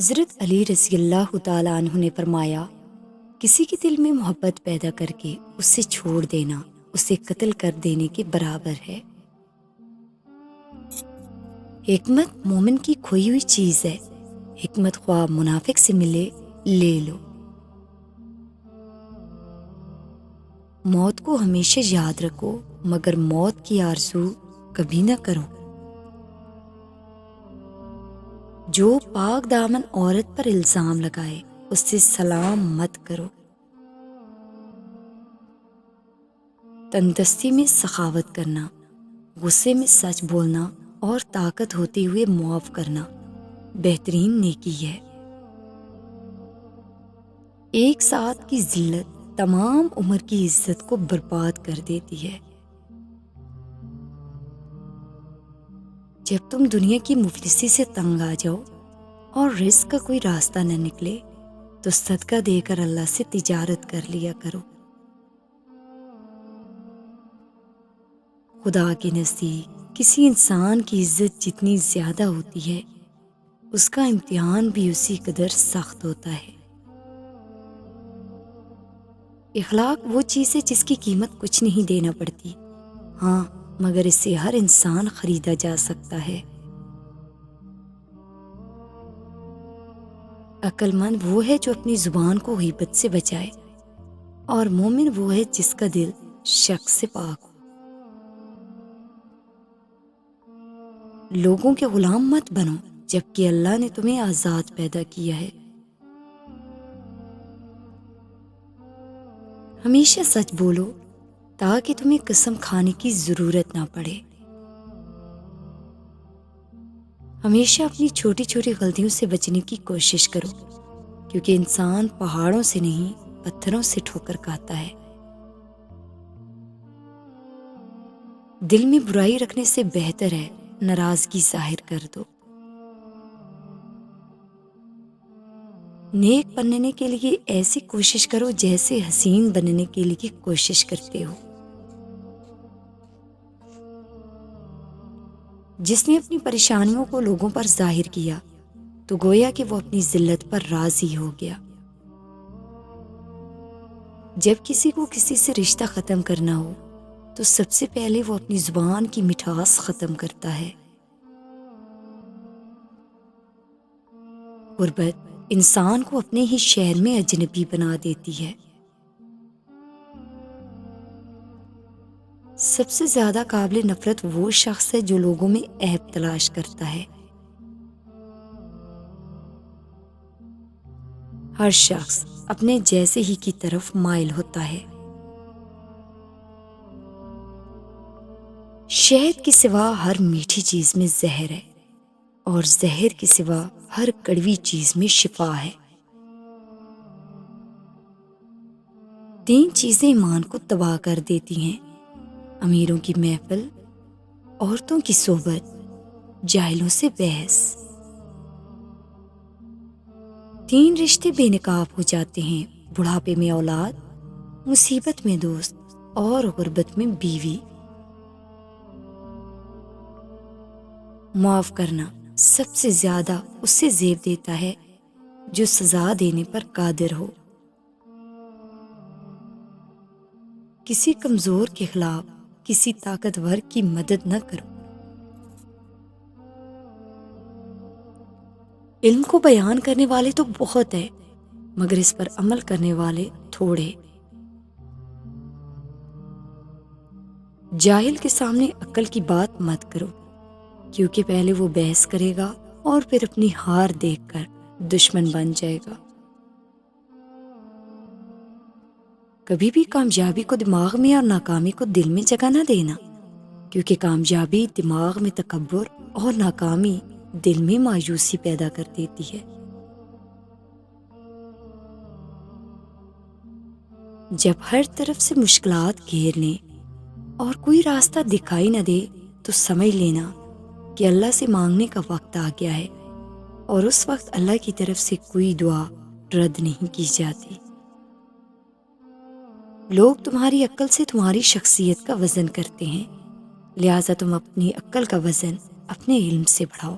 حضرت علی رضی اللہ تعالیٰ عنہ نے فرمایا، کسی کے دل میں محبت پیدا کر کے اسے چھوڑ دینا اسے قتل کر دینے کے برابر ہے۔ حکمت مومن کی کھوئی ہوئی چیز ہے، حکمت خواہ منافق سے ملے لے لو۔ موت کو ہمیشہ یاد رکھو، مگر موت کی آرزو کبھی نہ کرو۔ جو پاک دامن عورت پر الزام لگائے اس سے سلام مت کرو۔ تندرستی میں سخاوت کرنا، غصے میں سچ بولنا اور طاقت ہوتے ہوئے معاف کرنا بہترین نیکی ہے۔ ایک ساتھ کی ذلت تمام عمر کی عزت کو برباد کر دیتی ہے۔ جب تم دنیا کی مفلسی سے تنگ آ جاؤ اور رزق کا کوئی راستہ نہ نکلے تو صدقہ دے کر اللہ سے تجارت کر لیا کرو۔ خدا کے نزدیک کسی انسان کی عزت جتنی زیادہ ہوتی ہے اس کا امتحان بھی اسی قدر سخت ہوتا ہے۔ اخلاق وہ چیز ہے جس کی قیمت کچھ نہیں دینا پڑتی، ہاں مگر اس سے ہر انسان خریدا جا سکتا ہے۔ عقل مند وہ ہے جو اپنی زبان کو غیبت سے بچائے، اور مومن وہ ہے جس کا دل شک سے پاک ہو۔ لوگوں کے غلام مت بنو جبکہ اللہ نے تمہیں آزاد پیدا کیا ہے۔ ہمیشہ سچ بولو تاکہ تمہیں قسم کھانے کی ضرورت نہ پڑے۔ ہمیشہ اپنی چھوٹی چھوٹی غلطیوں سے بچنے کی کوشش کرو، کیونکہ انسان پہاڑوں سے نہیں پتھروں سے ٹھوکر کھاتا ہے۔ دل میں برائی رکھنے سے بہتر ہے ناراضگی ظاہر کر دو۔ نیک بننے کے لیے ایسی کوشش کرو جیسے حسین بننے کے لیے کوشش کرتے ہو۔ جس نے اپنی پریشانیوں کو لوگوں پر ظاہر کیا تو گویا کہ وہ اپنی ذلت پر راضی ہو گیا۔ جب کسی کو کسی سے رشتہ ختم کرنا ہو تو سب سے پہلے وہ اپنی زبان کی مٹھاس ختم کرتا ہے۔ غربت انسان کو اپنے ہی شہر میں اجنبی بنا دیتی ہے۔ سب سے زیادہ قابل نفرت وہ شخص ہے جو لوگوں میں عیب تلاش کرتا ہے۔ ہر شخص اپنے جیسے ہی کی طرف مائل ہوتا ہے۔ شہد کے سوا ہر میٹھی چیز میں زہر ہے، اور زہر کے سوا ہر کڑوی چیز میں شفا ہے۔ تین چیزیں ایمان کو تباہ کر دیتی ہیں: امیروں کی محفل، عورتوں کی صحبت، جاہلوں سے بحث۔ تین رشتے بے نقاب ہو جاتے ہیں: بڑھاپے میں اولاد، مصیبت میں دوست اور غربت میں بیوی۔ معاف کرنا سب سے زیادہ اسے زیب دیتا ہے جو سزا دینے پر قادر ہو۔ کسی کمزور کے خلاف کسی طاقتور کی مدد نہ کرو۔ علم کو بیان کرنے والے تو بہت ہیں، مگر اس پر عمل کرنے والے تھوڑے۔ جاہل کے سامنے عقل کی بات مت کرو، کیونکہ پہلے وہ بحث کرے گا اور پھر اپنی ہار دیکھ کر دشمن بن جائے گا۔ کبھی بھی کامیابی کو دماغ میں اور ناکامی کو دل میں جگہ نہ دینا، کیونکہ کامیابی دماغ میں تکبر اور ناکامی دل میں مایوسی پیدا کر دیتی ہے۔ جب ہر طرف سے مشکلات گھیر لیں اور کوئی راستہ دکھائی نہ دے تو سمجھ لینا کہ اللہ سے مانگنے کا وقت آ گیا ہے، اور اس وقت اللہ کی طرف سے کوئی دعا رد نہیں کی جاتی۔ لوگ تمہاری عقل سے تمہاری شخصیت کا وزن کرتے ہیں، لہٰذا تم اپنی عقل کا وزن اپنے علم سے بڑھاؤ۔